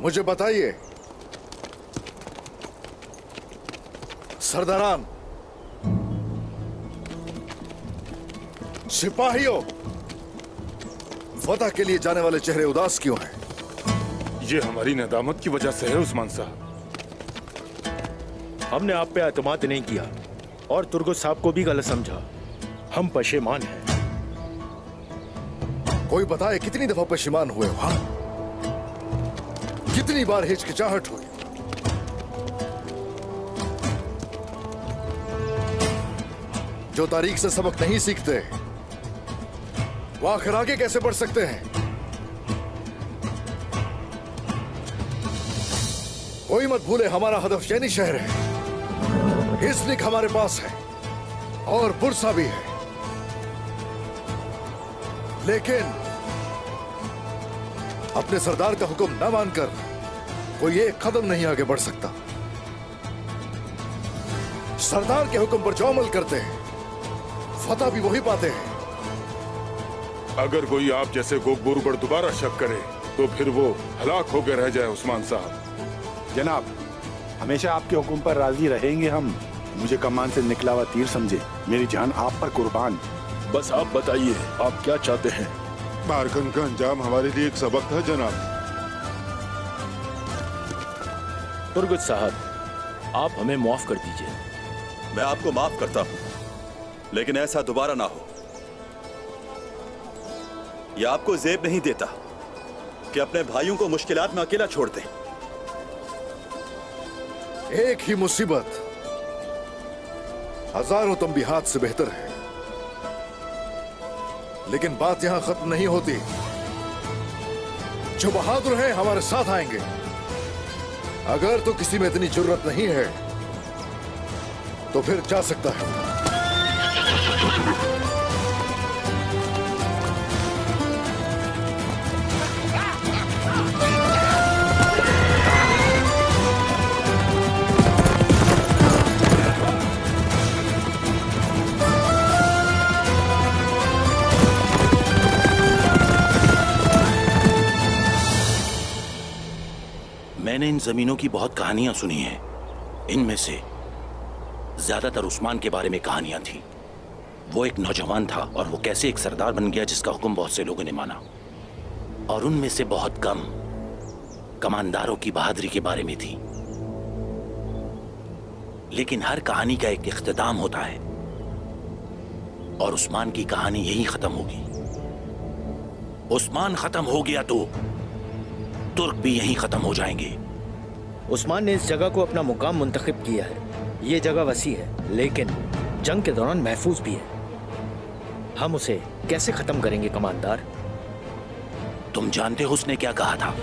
मुझे बताइए सरदारान, सिपाहियों, फतह के लिए जाने वाले चेहरे उदास क्यों हैं? ये हमारी नदामत की वजह से है उस्मान साहब। हमने आप पे एतमाद नहीं किया और तुर्गुत साहब को भी गलत समझा। हम पशेमान हैं। कोई बताए कितनी दफा पशेमान हुए हो? हाँ, कितनी बार हिचकिचाहट हुई? जो तारीख से सबक नहीं सीखते वो आखिर आगे कैसे बढ़ सकते हैं? कोई मत भूले हमारा हदफ शैनी शहर है, हिस्निक हमारे पास है और पुरसा भी है, लेकिन अपने सरदार का हुक्म न मानकर कोई एक कदम नहीं आगे बढ़ सकता। सरदार के हुक्म पर जो अमल करते हैं फतह भी वही पाते हैं। अगर कोई आप जैसे गोकबोरू पर दोबारा शक करे तो फिर वो हलाक होकर रह जाए उस्मान साहब। जनाब, हमेशा आपके हुक्म पर राजी रहेंगे हम। मुझे कमान से निकला हुआ तीर समझे, मेरी जान आप पर कुर्बान। बस आप बताइए आप क्या चाहते हैं? मारकन का अंजाम हमारे लिए एक सबक था जनाब। तुर्गुत साहब, आप हमें माफ कर दीजिए। मैं आपको माफ करता हूं, लेकिन ऐसा दोबारा ना हो। यह आपको जेब नहीं देता कि अपने भाइयों को मुश्किलात में अकेला छोड़ दें। एक ही मुसीबत हजारों तंबीहात से बेहतर है, लेकिन बात यहां खत्म नहीं होती। जो बहादुर हैं हमारे साथ आएंगे। अगर तो किसी में इतनी जरूरत नहीं है तो फिर जा सकता है। मैंने इन जमीनों की बहुत कहानियां सुनी हैं। इनमें से ज्यादातर उस्मान के बारे में कहानियां थी। वो एक नौजवान था और वो कैसे एक सरदार बन गया जिसका हुक्म बहुत से लोगों ने माना। और उनमें से बहुत कम कमांडारों की बहादुरी के बारे में थी। लेकिन हर कहानी का एक इख्तिताम होता है और उस्मान की कहानी यहीं खत्म होगी। उस्मान खत्म हो गया तो तुर्क भी यहीं खत्म हो जाएंगे। उस्मान ने इस जगह को अपना मुकाम मुंतखब किया है। ये जगह वसी है, लेकिन जंग के दौरान महफूज भी है। हम उसे कैसे खत्म करेंगे कमांडर? तुम जानते हो उसने क्या कहा था?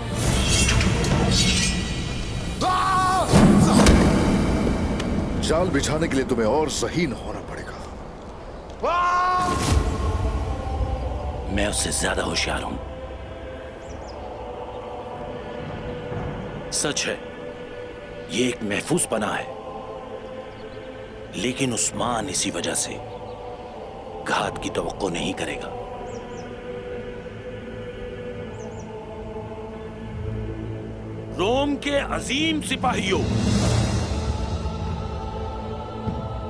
जाल बिछाने के लिए तुम्हें और ज़हीन होना पड़ेगा। मैं उससे ज्यादा होशियार हूं। सच है, ये एक महफूज पनाह है, लेकिन उस्मान इसी वजह से घात की तवक्को नहीं करेगा। रोम के अजीम सिपाहियों,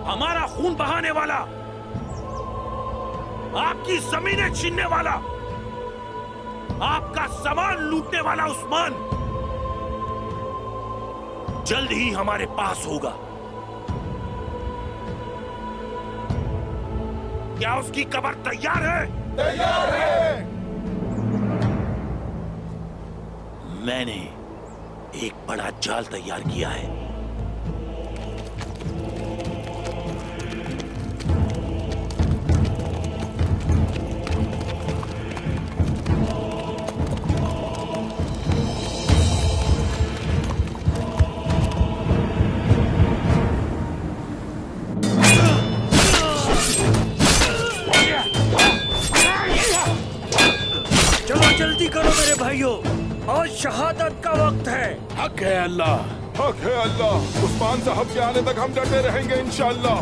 हमारा खून बहाने वाला, आपकी जमीनें छीनने वाला, आपका सामान लूटने वाला उस्मान जल्द ही हमारे पास होगा। क्या उसकी कब्र तैयार है? तैयार है। मैंने एक बड़ा जाल तैयार किया है। जल्दी करो मेरे भाइयों, आज शहादत का वक्त है। हक है अल्लाह, हक है अल्लाह। उस्मान साहब के आने तक हम डटे रहेंगे इंशाअल्लाह।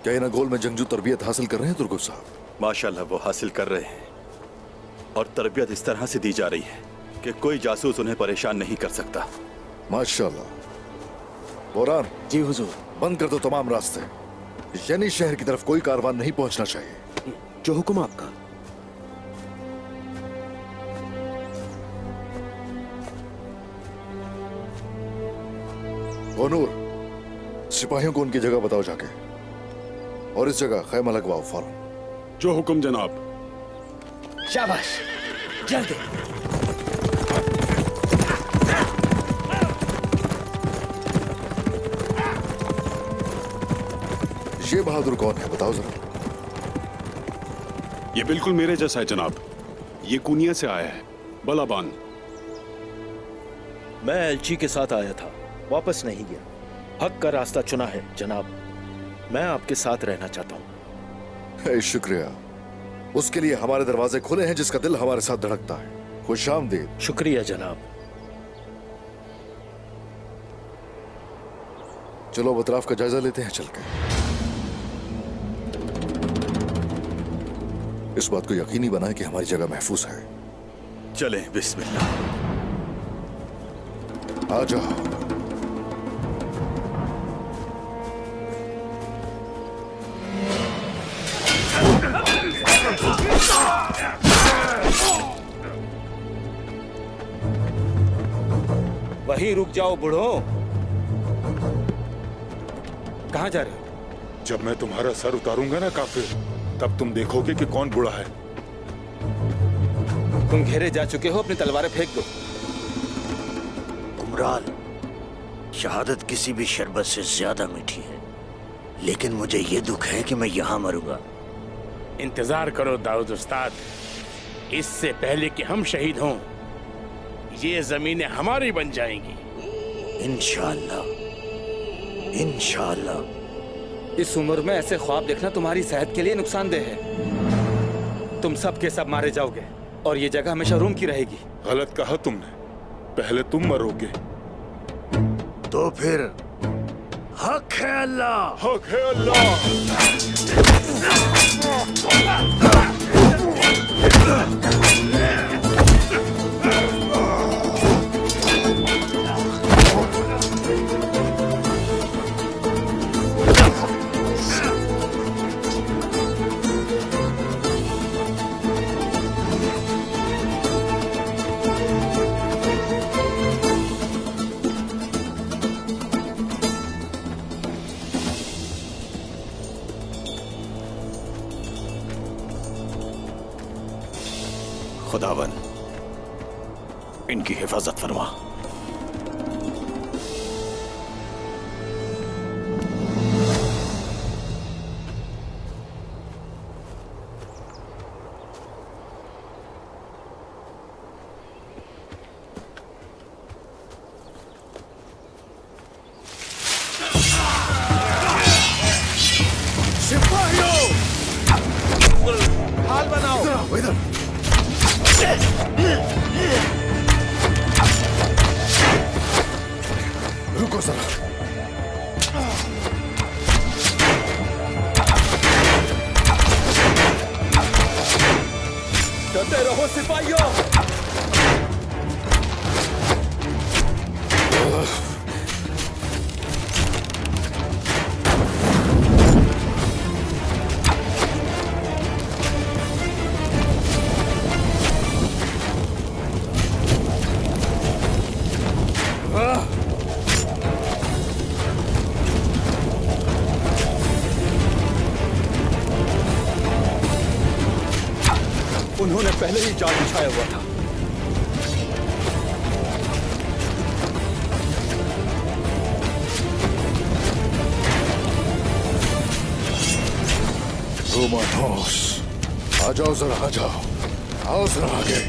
क्या इन गोल में जंगजू तरबियत हासिल कर रहे हैं तुर्गुस साहब? माशाल्लाह वो हासिल कर रहे हैं और तरबियत इस तरह से दी जा रही है कि कोई जासूस उन्हें परेशान नहीं कर सकता। माशाल्लाह। बोरान, जी हुजूर। बंद कर दो तमाम रास्ते। यानी शहर की तरफ कोई कारवान नहीं पहुंचना चाहिए। जो हुक्म आपका। बनूर, सिपाहियों को उनकी जगह बताओ जाके, और इस जगह खैमा लगवाओ फौरन। जो हुक्म जनाब। शाबाश, जल्दी। ये बहादुर कौन है, बताओ जरा। ये बिल्कुल मेरे जैसा है जनाब। ये कुनिया से आया है, बलाबान। मैं एलची के साथ आया था, वापस नहीं गया। हक का रास्ता चुना है जनाब। मैं आपके साथ रहना चाहता हूँ। शुक्रिया। उसके लिए हमारे दरवाजे खुले हैं, जिसका दिल हमारे साथ धड़कता है। खुशामदीद। शुक्रिया जनाब। चलो अब अतराफ का जायजा लेते हैं चल के। इस बात को यकीनी बनाएं कि हमारी जगह महफूज है। चलें, बिस्मिल्लाह। आ जाओ। वहीं रुक जाओ बूढ़ो। कहाँ जा रहे हो? जब मैं तुम्हारा सर उतारूंगा ना काफिर, तब तुम देखोगे कि कौन बूढ़ा है। तुम घेरे जा चुके हो, अपनी तलवारें फेंक दो। उमराल, शहादत किसी भी शरबत से ज्यादा मीठी है, लेकिन मुझे ये दुख है कि मैं यहाँ मरूंगा। इंतजार करो दाऊद उस्ताद, इससे पहले कि हम शहीद हों, ये जमीनें हमारी बन जाएंगी। इंशाअल्लाह, इंशाअल्लाह। इस उम्र में ऐसे ख्वाब देखना तुम्हारी सेहत के लिए नुकसानदेह है। तुम सब के सब मारे जाओगे और ये जगह हमेशा रूम की रहेगी। गलत कहा तुमने, पहले तुम मरोगे। तो फिर हक है अल्लाह। हक है अल्लाह। खुदावन इनकी हिफाजत फरमा। हाल बनाओ। इधर रुको जरा। डटे रहो सिपाहियों। उन्होंने पहले ही जाल बिछाया हुआ था। रोमानोस, आ जाओ जरा, आ जाओ। आओ जरा आगे।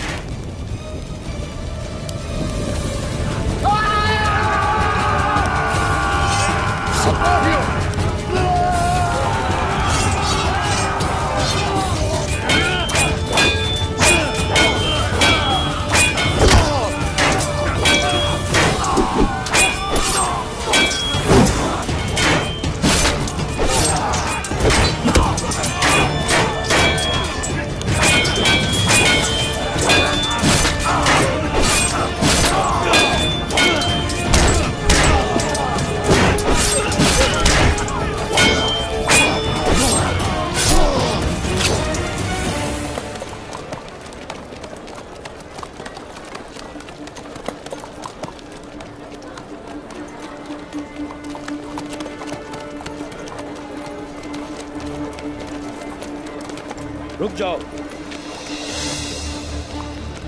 जाओ।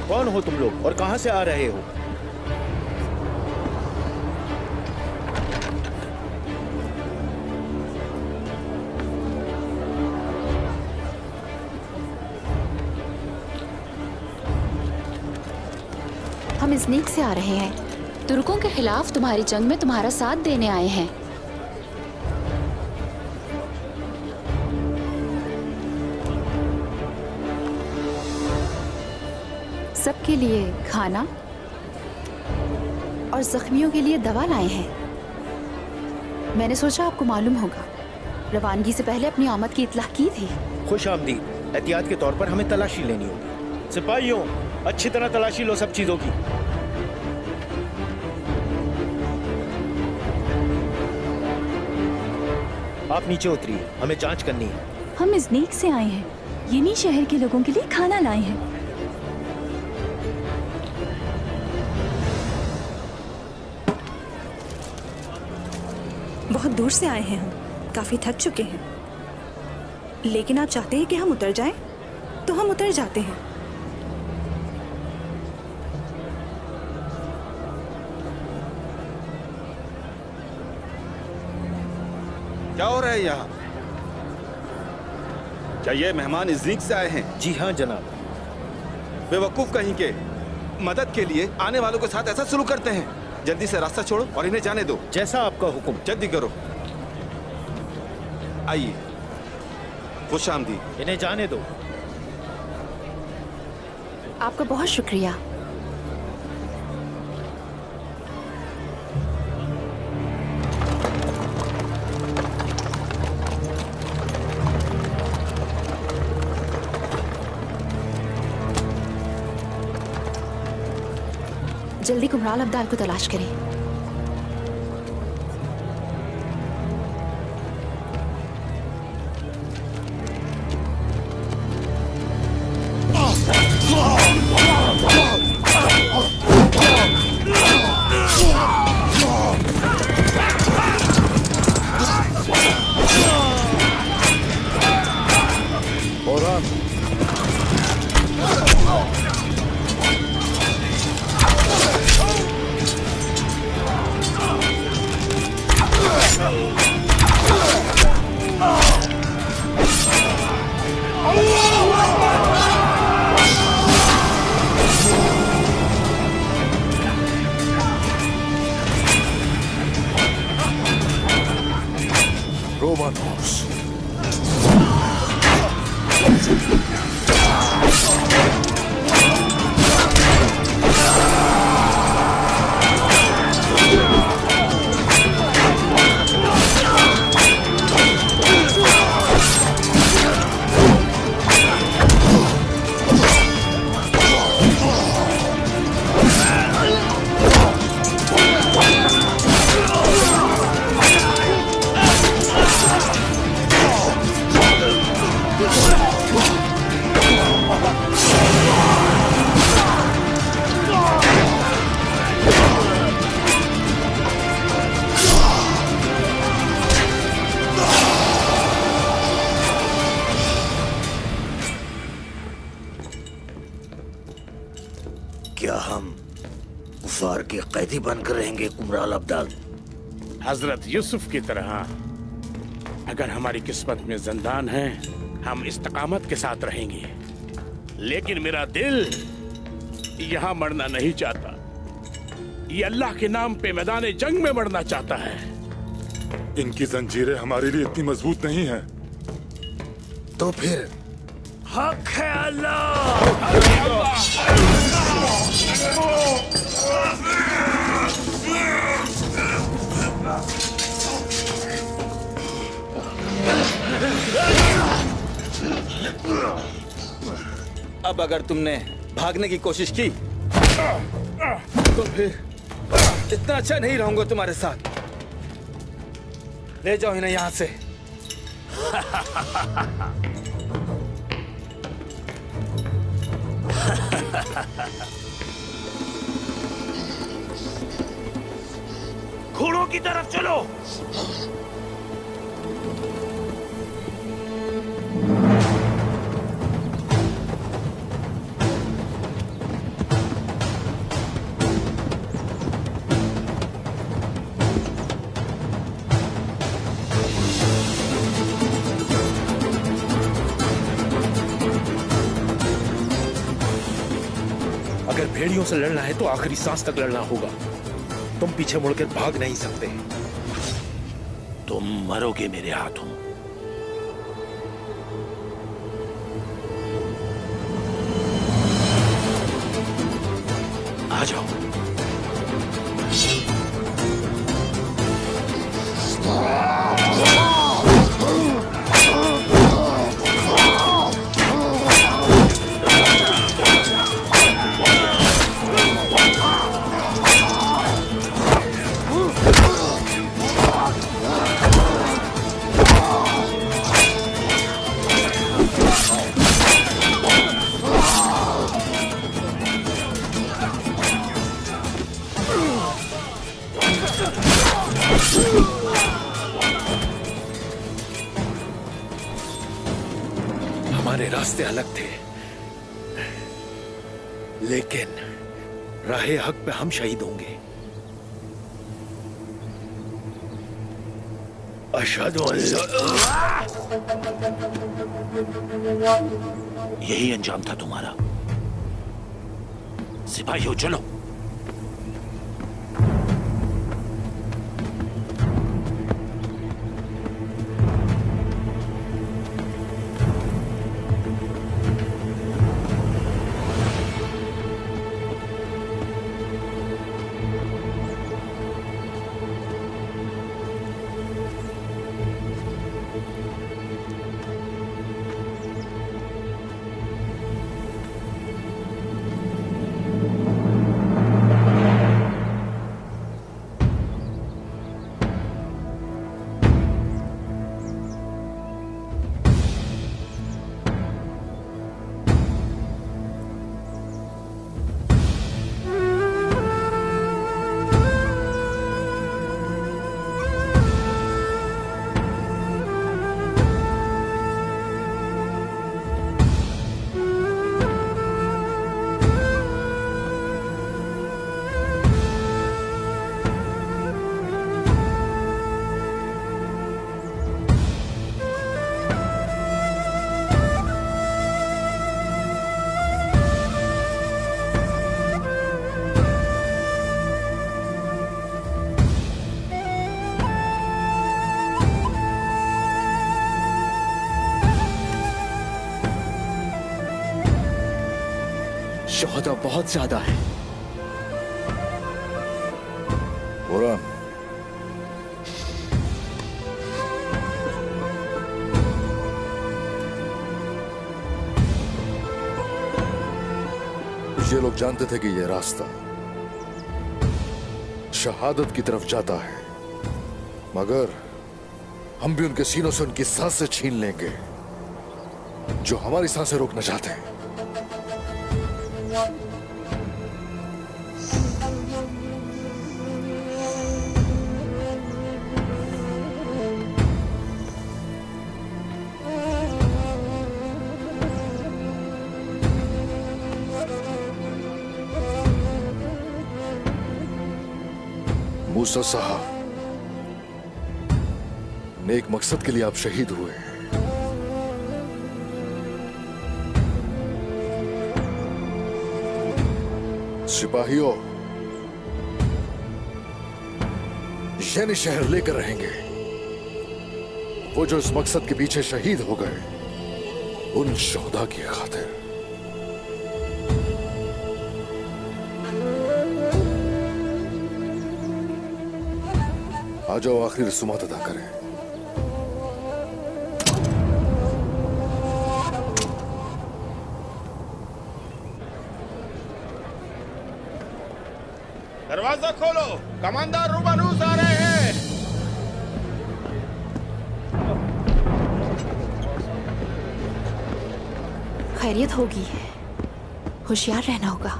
कौन हो तुम लोग और कहां से आ रहे हो? हम इज़नीक से आ रहे हैं। तुर्कों के खिलाफ तुम्हारी जंग में तुम्हारा साथ देने आए हैं। सबके लिए खाना और जख्मियों के लिए दवा लाए हैं। मैंने सोचा आपको मालूम होगा, रवानगी से पहले अपनी आमद की इत्तला की थी। खुश आमदीद। एहतियात के तौर पर हमें तलाशी लेनी होगी। सिपाहियों, अच्छी तरह तलाशी लो सब चीजों की। आप नीचे उतरिए, हमें जांच करनी है। हम इज़नीक से आए हैं। यही शहर के लोगों के लिए खाना लाए हैं। बहुत दूर से आए हैं हम, काफी थक चुके हैं। लेकिन आप चाहते हैं कि हम उतर जाएं, तो हम उतर जाते हैं। क्या हो रहा है यहाँ? क्या ये मेहमान इज़नीक से आए हैं? जी हाँ जनाब। बेवकूफ कहीं के, मदद के लिए आने वालों के साथ ऐसा शुरू करते हैं। जल्दी से रास्ता छोड़ो और इन्हें जाने दो। जैसा आपका हुक्म। जल्दी करो। आइए। खुश आमदीद। इन्हें जाने दो। आपका बहुत शुक्रिया। जल्दी कुमराल अब्दाल को तलाश करें। रोमानोस। क्या हम कुफार के कैदी बनकर रहेंगे कुमराल अब्दाल? हजरत यूसुफ की तरह अगर हमारी किस्मत में जिंदान है, हम इस्तकामत के साथ रहेंगे। लेकिन मेरा दिल यहाँ मरना नहीं चाहता। ये अल्लाह के नाम पे मैदान जंग में मरना चाहता है। इनकी जंजीरें हमारे लिए इतनी मजबूत नहीं है। तो फिर हक है अल्लाह। अब अगर तुमने भागने की कोशिश की तो फिर इतना अच्छा नहीं रहूंगा तुम्हारे साथ। ले जाओ इन्हें यहां से। घोड़ों की तरफ चलो। अगर भेड़ियों से लड़ना है तो आखिरी सांस तक लड़ना होगा। तुम पीछे मुड़कर भाग नहीं सकते। तुम मरोगे मेरे हाथों। आ जाओ। हमारे रास्ते अलग थे, लेकिन राहे हक पे हम शहीद होंगे। अशहदु यही अंजाम था तुम्हारा। सिपाहियों चलो। शोहदा बहुत ज्यादा है। बुरहान, ये लोग जानते थे कि यह रास्ता शहादत की तरफ जाता है, मगर हम भी उनके सीनों से उनकी सांसें छीन लेंगे जो हमारी सांसें रोकना चाहते हैं। मूसा साहब, नेक मकसद के लिए आप शहीद हुए। सिपाहियों, यानी शहर लेकर रहेंगे वो जो इस मकसद के पीछे शहीद हो गए, उन शोहदा की खातिर। आ जाओ, आखिरी रसूमात अदा करें। दरवाजा खोलो, कमांडर रूबानूस आ रहे हैं। खैरियत होगी, होशियार रहना होगा।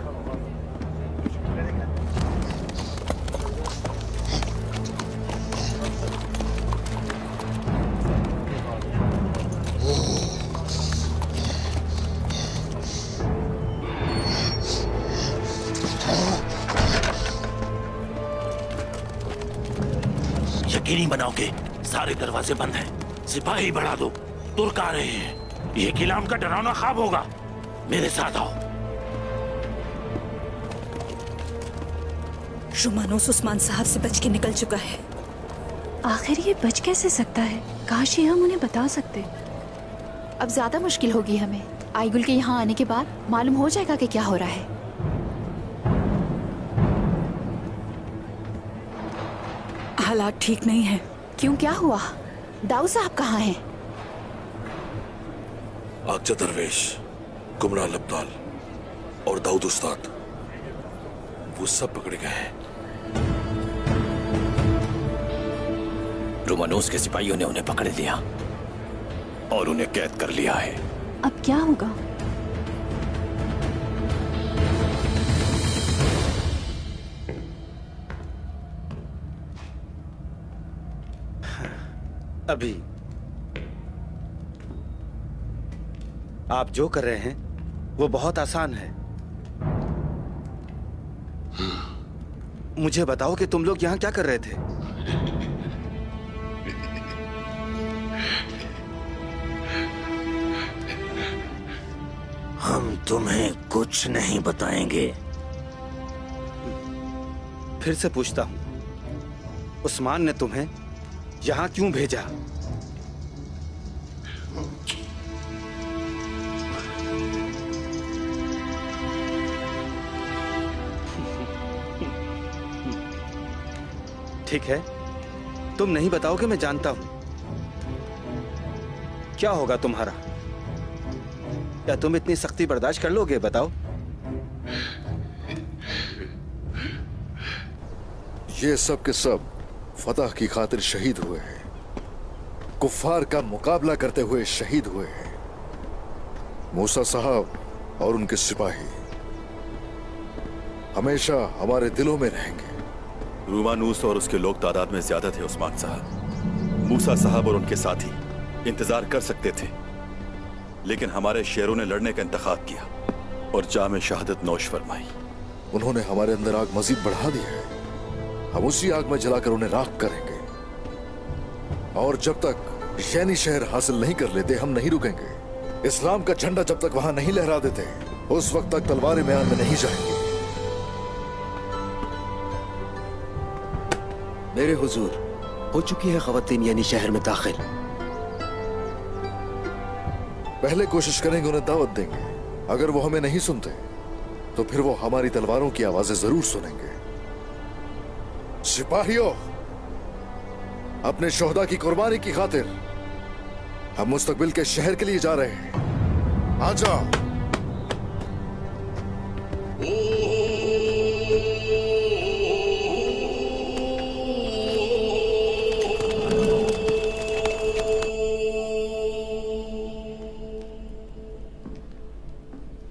यकीनी बनाओ कि सारे दरवाजे बंद हैं। सिपाही बढ़ा दो, तुर्क आ रहे हैं। ये किला उनका डरावना ख्वाब होगा। मेरे साथ आओ। रुमानोस उस्मान साहब से बच के निकल चुका है। आखिर ये बच कैसे सकता है? काश ये हम उन्हें बता सकते। अब ज्यादा मुश्किल होगी हमें। आईगुल के यहाँ आने के बाद मालूम हो जाएगा कि क्या हो रहा है। हालात ठीक नहीं है। क्यों, क्या हुआ? दाऊद साहब कहाँ हैं? आगजा दरवेश, कुमरान अब्दाल और दाऊद उस्ताद, वो सब पकड़े गए हैं। रोमानोस के सिपाहियों ने उन्हें पकड़ लिया और उन्हें कैद कर लिया है। अब क्या होगा? अभी आप जो कर रहे हैं वो बहुत आसान है। मुझे बताओ कि तुम लोग यहाँ क्या कर रहे थे? हम तुम्हें कुछ नहीं बताएंगे। फिर से पूछता हूं, उस्मान ने तुम्हें यहाँ क्यों भेजा? ठीक है, तुम नहीं बताओगे, मैं जानता हूं। क्या होगा तुम्हारा? क्या तुम इतनी सख्ती बर्दाश्त कर लोगे? बताओ। ये सब के सब फतह की खातिर शहीद हुए हैं, कुफ्फार का मुकाबला करते हुए शहीद हुए हैं। मूसा साहब और उनके सिपाही हमेशा हमारे दिलों में रहेंगे। रूमानूस और उसके लोग तादाद में ज्यादा थे उस्मान साहब। मूसा साहब और उनके साथी इंतजार कर सकते थे, लेकिन हमारे शेरों ने लड़ने का इंतखाब किया और जाम शहादत नौश फरमाई। उन्होंने हमारे अंदर आग मजीद बढ़ा दी है। हम उसी आग में जलाकर उन्हें राख करेंगे, और जब तक शैनी शहर हासिल नहीं कर लेते हम नहीं रुकेंगे। इस्लाम का झंडा जब तक वहां नहीं लहरा देते उस वक्त तक तलवारें मैदान में नहीं जाएंगी। मेरे हुजूर, हो चुकी है खवातीन यानी शहर में दाखिल। पहले कोशिश करेंगे, उन्हें दावत देंगे। अगर वो हमें नहीं सुनते तो फिर वो हमारी तलवारों की आवाजें जरूर सुनेंगे। सिपाहियों, अपने शोहदा की कुर्बानी की खातिर हम मुस्तकबिल के शहर के लिए जा रहे हैं। आ जाओ।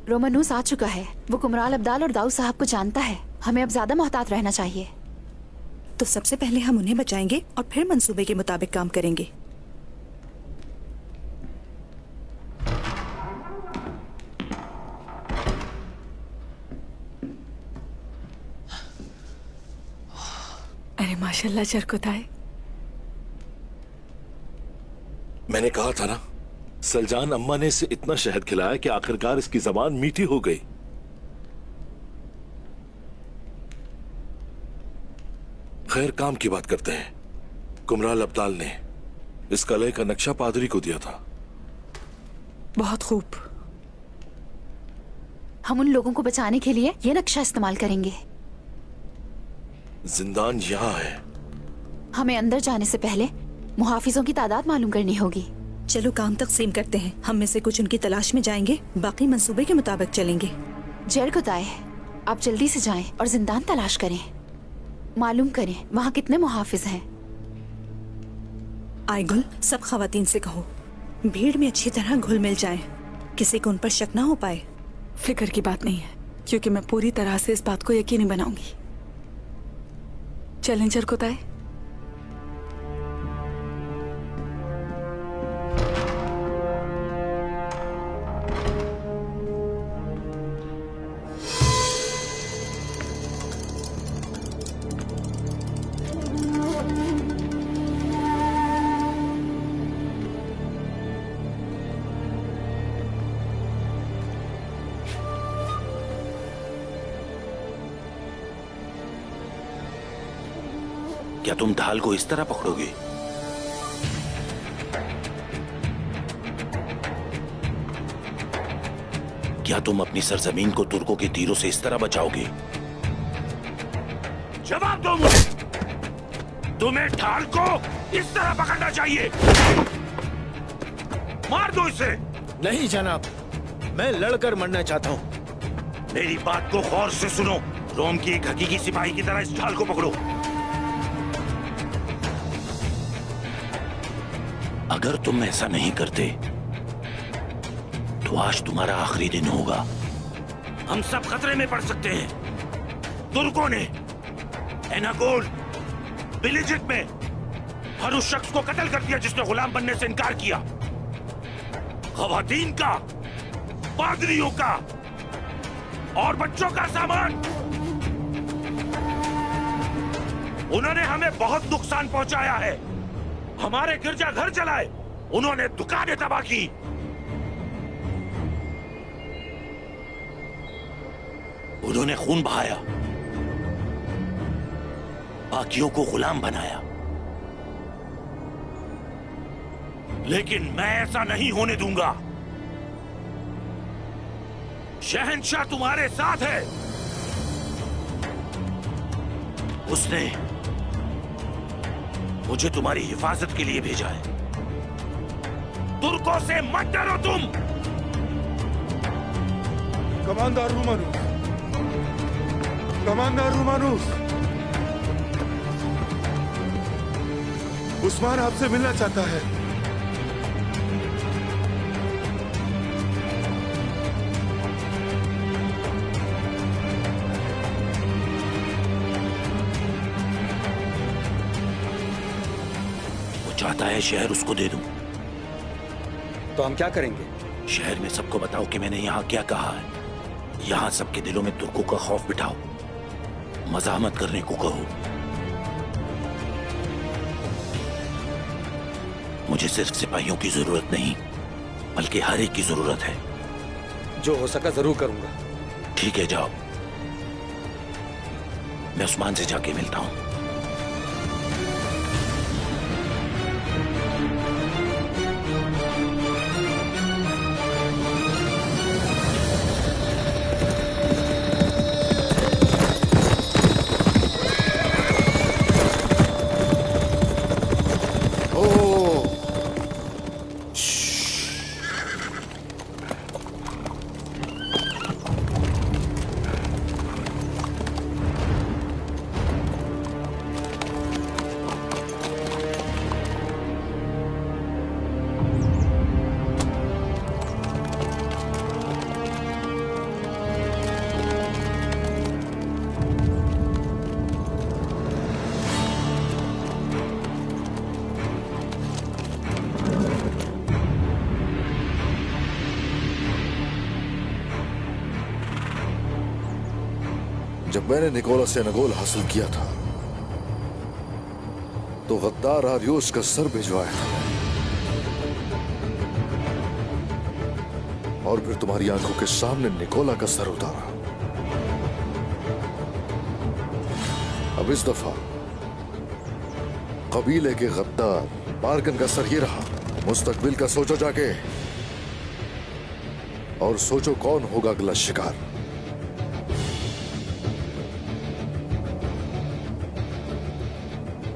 रोमानूस आ चुका है। वो कुमराल अब्दाल और दाऊद साहब को जानता है। हमें अब ज्यादा मोहतात रहना चाहिए। तो सबसे पहले हम उन्हें बचाएंगे और फिर मंसूबे के मुताबिक काम करेंगे। अरे माशाल्लाह चरकुताए। मैंने कहा था ना, सलजान अम्मा ने इसे इतना शहद खिलाया कि आखिरकार इसकी जबान मीठी हो गई। खैर, काम की बात करते हैं। कुमराल अब्दाल ने इस कलह का नक्शा पादरी को दिया था। बहुत खूब। हम उन लोगों को बचाने के लिए ये नक्शा इस्तेमाल करेंगे। जिंदान यहाँ है। हमें अंदर जाने से पहले मुहाफिजों की तादाद मालूम करनी होगी। चलो काम तकसीम करते हैं। हम में से कुछ उनकी तलाश में जाएंगे, बाकी मंसूबे के मुताबिक चलेंगे। जरकुताए, आप जल्दी से जाएं और जिंदान तलाश करें। मालूम करें वहाँ कितने मुहाफिज हैं। आईगुल, सब खवातीन से कहो भीड़ में अच्छी तरह घुल मिल जाएं, किसी को उन पर शक ना हो पाए। फिक्र की बात नहीं है, क्योंकि मैं पूरी तरह से इस बात को यकीनी बनाऊंगी। चलें जरकुताए। क्या तुम ढाल को इस तरह पकड़ोगे? क्या तुम अपनी सरजमीन को तुर्कों के तीरों से इस तरह बचाओगे? जवाब दो मुझे। तुम्हें ढाल को इस तरह पकड़ना चाहिए। मार दो इसे। नहीं जनाब, मैं लड़कर मरना चाहता हूं। मेरी बात को गौर से सुनो। रोम की एक हकीकी सिपाही की तरह इस ढाल को पकड़ो। अगर तुम ऐसा नहीं करते तो आज तुम्हारा आखिरी दिन होगा। हम सब खतरे में पड़ सकते हैं। तुर्कों ने एनागोल, बिलिजिक में हर उस शख्स को कत्ल कर दिया जिसने गुलाम बनने से इनकार किया। खवातीन का, पादरियों का और बच्चों का सामान। उन्होंने हमें बहुत नुकसान पहुंचाया है। हमारे गिरजा घर जलाए, उन्होंने दुकानें तबाह की। उन्होंने खून बहाया, बाकियों को गुलाम बनाया। लेकिन मैं ऐसा नहीं होने दूंगा। शहंशाह तुम्हारे साथ है। उसने मुझे तुम्हारी हिफाजत के लिए भेजा है। तुर्कों से मत डरो तुम। कमांडर रोमानूस, कमांडर रोमानूस, उस्मान आपसे मिलना चाहता है। वो चाहता है शहर उसको दे दूं। तो हम क्या करेंगे? शहर में सबको बताओ कि मैंने यहाँ क्या कहा है। यहाँ सबके दिलों में तुर्कों का खौफ बिठाओ। मजामत करने को कहो। मुझे सिर्फ सिपाहियों की जरूरत नहीं, बल्कि हर एक की जरूरत है। जो हो सका जरूर करूंगा। ठीक है, जाओ। मैं उस्मान से जाके मिलता हूं। जब मैंने निकोला से एनागोल हासिल किया था तो गद्दार आरियोस का सर भिजवाया था और फिर तुम्हारी आंखों के सामने निकोला का सर उतारा। अब इस दफा कबीले के गद्दार बारकन का सर ये रहा। मुस्तकबिल का सोचो जाके, और सोचो कौन होगा अगला शिकार।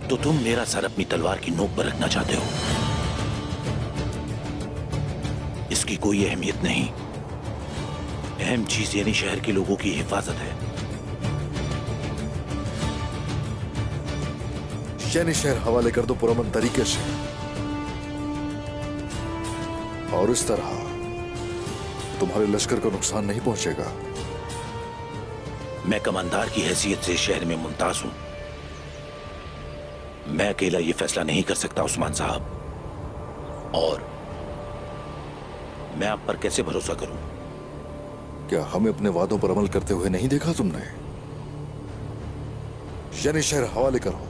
तो तुम मेरा सर अपनी तलवार की नोक पर रखना चाहते हो। इसकी कोई अहमियत नहीं। अहम चीज यानी शहर के लोगों की हिफाजत है। यानी शहर हवाले कर दो पुरअमन तरीके से, और इस तरह तुम्हारे लश्कर को नुकसान नहीं पहुंचेगा। मैं कमांडर की हैसियत से शहर में मुमताज हूं। मैं अकेला ये फैसला नहीं कर सकता उस्मान साहब। और मैं आप पर कैसे भरोसा करूं? क्या हमें अपने वादों पर अमल करते हुए नहीं देखा तुमने? यानी शहर हवाले करो,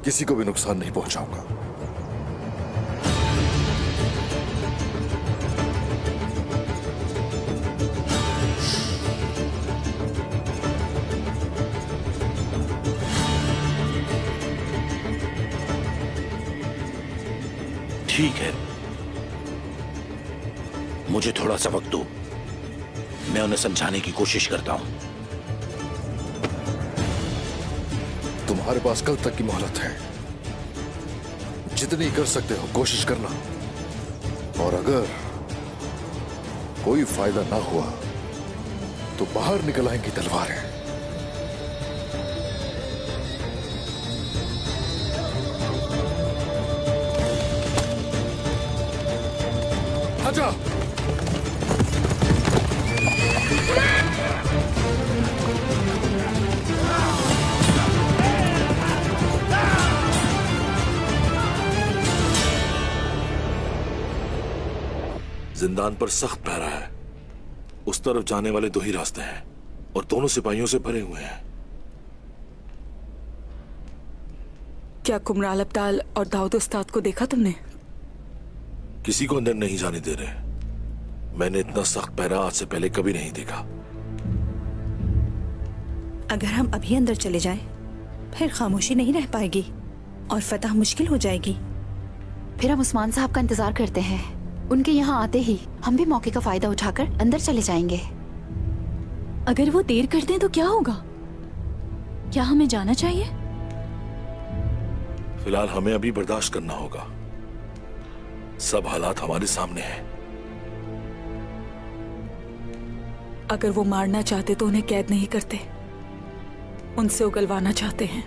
किसी को भी नुकसान नहीं पहुंचाऊंगा। ठीक है, मुझे थोड़ा सा वक्त दो, मैं उन्हें समझाने की कोशिश करता हूं। तुम्हारे पास कल तक की मोहलत है, जितनी कर सकते हो कोशिश करना, और अगर कोई फायदा ना हुआ तो बाहर निकल आएंगी तलवारें। हटा! जिंदान पर सख्त पहरा है। उस तरफ जाने वाले दो ही रास्ते हैं और दोनों सिपाहियों से भरे हुए हैं। क्या कुमराल अब्दाल और दाऊद उस्ताद को देखा तुमने? किसी को अंदर नहीं जाने दे रहे। मैंने इतना सख्त पहरा आज से पहले कभी नहीं देखा। अगर हम अभी अंदर चले जाएं, फिर खामोशी नहीं रह पाएगी और फतह मुश्किल हो जाएगी। फिर हम उस्मान साहब का इंतजार करते हैं। उनके यहाँ आते ही हम भी मौके का फायदा उठाकर अंदर चले जाएंगे। अगर वो देर करते हैं तो क्या होगा? क्या हमें जाना चाहिए? फिलहाल हमें अभी बर्दाश्त करना होगा। सब हालात हमारे सामने हैं। अगर वो मारना चाहते तो उन्हें कैद नहीं करते, उनसे उगलवाना चाहते हैं।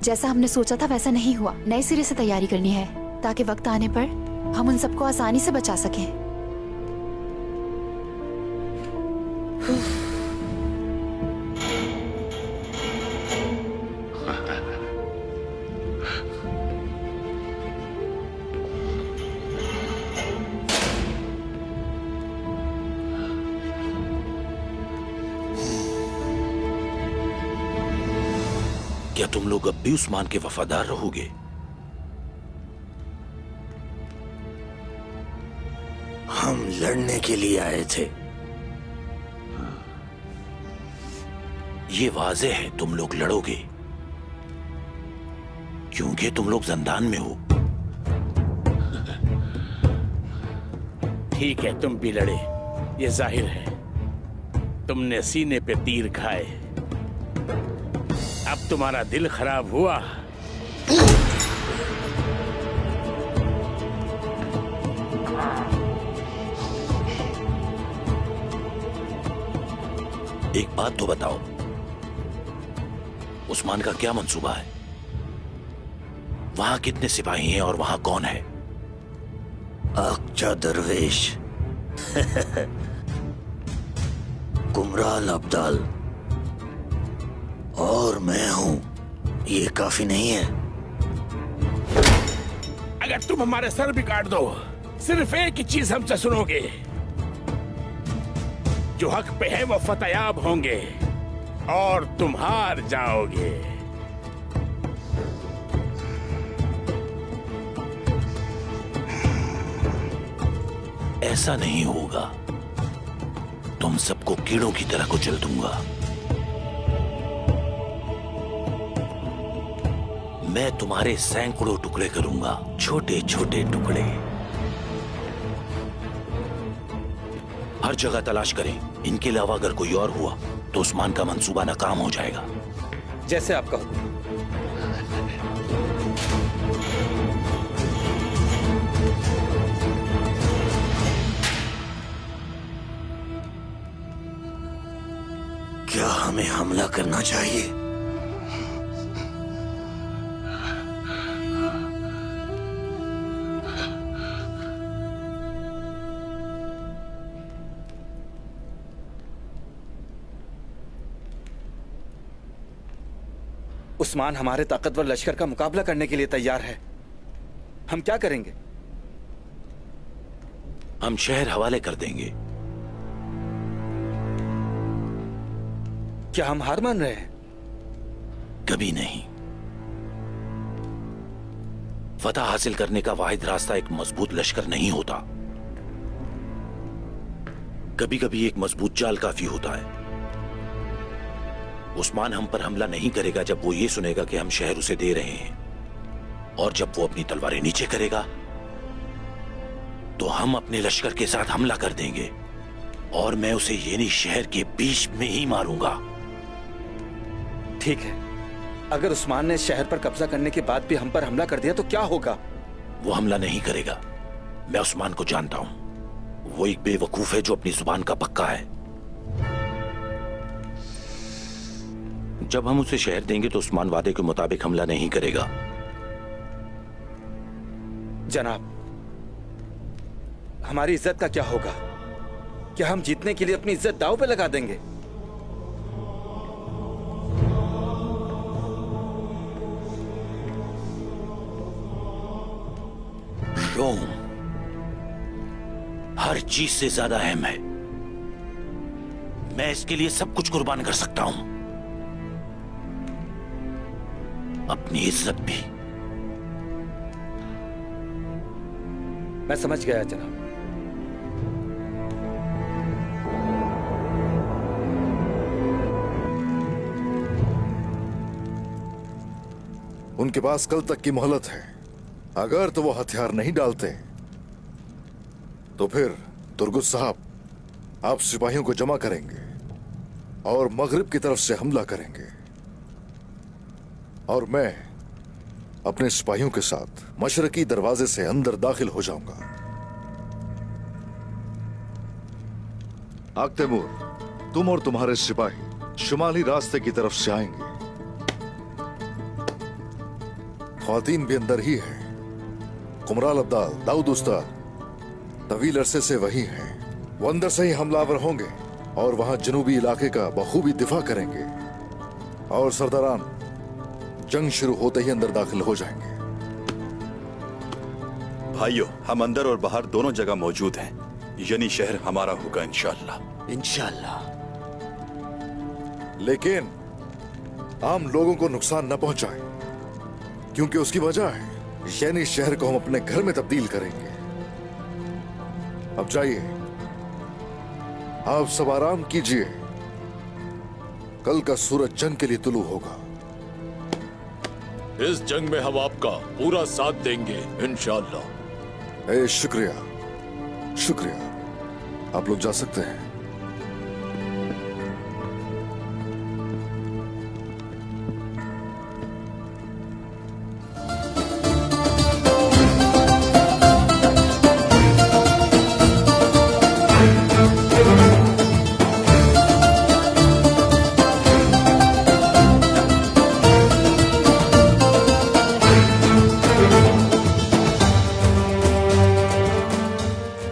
जैसा हमने सोचा था वैसा नहीं हुआ। नए सिरे से तैयारी करनी है ताकि वक्त आने पर हम उन सबको आसानी से बचा सकें। क्या तुम लोग अब भी उस्मान के वफादार रहोगे? हम लड़ने के लिए आए थे। ये वाज़ेह है तुम लोग लड़ोगे, क्योंकि तुम लोग जिंदान में हो। ठीक है, तुम भी लड़े, ये जाहिर है। तुमने सीने पे तीर खाए, अब तुम्हारा दिल खराब हुआ। एक बात तो बताओ, उस्मान का क्या मंसूबा है? वहां कितने सिपाही हैं और वहां कौन है? अक्चा दरवेश, कुमराल अब्दाल और मैं हूं। ये काफी नहीं है? अगर तुम हमारे सर भी काट दो, सिर्फ एक ही चीज हमसे सुनोगे, जो हक पे है वो फतेयाब होंगे और तुम हार जाओगे। ऐसा नहीं होगा। तुम सबको कीड़ों की तरह कुचल दूंगा। मैं तुम्हारे सैकड़ों टुकड़े करूंगा, छोटे छोटे टुकड़े। हर जगह तलाश करें। इनके अलावा अगर कोई और हुआ तो उस्मान का मंसूबा नाकाम हो जाएगा। जैसे आपका हुक्म। क्या हमें हमला करना चाहिए? उस्मान हमारे ताकतवर लश्कर का मुकाबला करने के लिए तैयार है। हम क्या करेंगे? हम शहर हवाले कर देंगे। क्या हम हार मान रहे हैं? कभी नहीं। फतह हासिल करने का वाहिद रास्ता एक मजबूत लश्कर नहीं होता। कभी कभी एक मजबूत चाल काफी होता है। उस्मान हम पर हमला नहीं करेगा जब वो ये सुनेगा कि हम शहर उसे दे रहे हैं, और जब वो अपनी तलवारें नीचे करेगा तो हम अपने लश्कर के साथ हमला कर देंगे और मैं उसे येनी शहर के बीच में ही मारूंगा। ठीक है, अगर उस्मान ने शहर पर कब्जा करने के बाद भी हम पर हमला कर दिया तो क्या होगा? वो हमला नहीं करेगा। मैं उस्मान को जानता हूं। वो एक बेवकूफ है जो अपनी जुबान का पक्का है। जब हम उसे शहर देंगे तो उस्मान वादे के मुताबिक हमला नहीं करेगा। जनाब, हमारी इज्जत का क्या होगा? क्या हम जीतने के लिए अपनी इज्जत दांव पे लगा देंगे? रोम हर चीज से ज्यादा अहम है। मैं इसके लिए सब कुछ कुर्बान कर सकता हूं, अपनी इज्जत भी। मैं समझ गया जनाब। उनके पास कल तक की मोहलत है। अगर तो वो हथियार नहीं डालते तो फिर तुर्गुस साहब आप सिपाहियों को जमा करेंगे और मगरिब की तरफ से हमला करेंगे और मैं अपने सिपाहियों के साथ मशरकी दरवाजे से अंदर दाखिल हो जाऊंगा। आग तैमूर, तुम और तुम्हारे सिपाही शुमाली रास्ते की तरफ से आएंगे। ख्वातीन भी अंदर ही है। कुमराल अब्दाल, दाऊद उस्ताद तवील अरसे से वही हैं। वो अंदर से ही हमलावर होंगे और वहां जनूबी इलाके का बखूबी दिफा करेंगे और सरदारान जंग शुरू होते ही अंदर दाखिल हो जाएंगे। भाइयों, हम अंदर और बाहर दोनों जगह मौजूद हैं। यानी शहर हमारा होगा इंशाअल्लाह। इंशाअल्लाह। लेकिन आम लोगों को नुकसान न पहुंचाएं, क्योंकि उसकी वजह है यानी शहर को हम अपने घर में तब्दील करेंगे। अब जाइए, आप सब आराम कीजिए। कल का सूरज जंग के लिए तुलू होगा। इस जंग में हम आपका पूरा साथ देंगे इंशाअल्लाह। शुक्रिया शुक्रिया। आप लोग जा सकते हैं।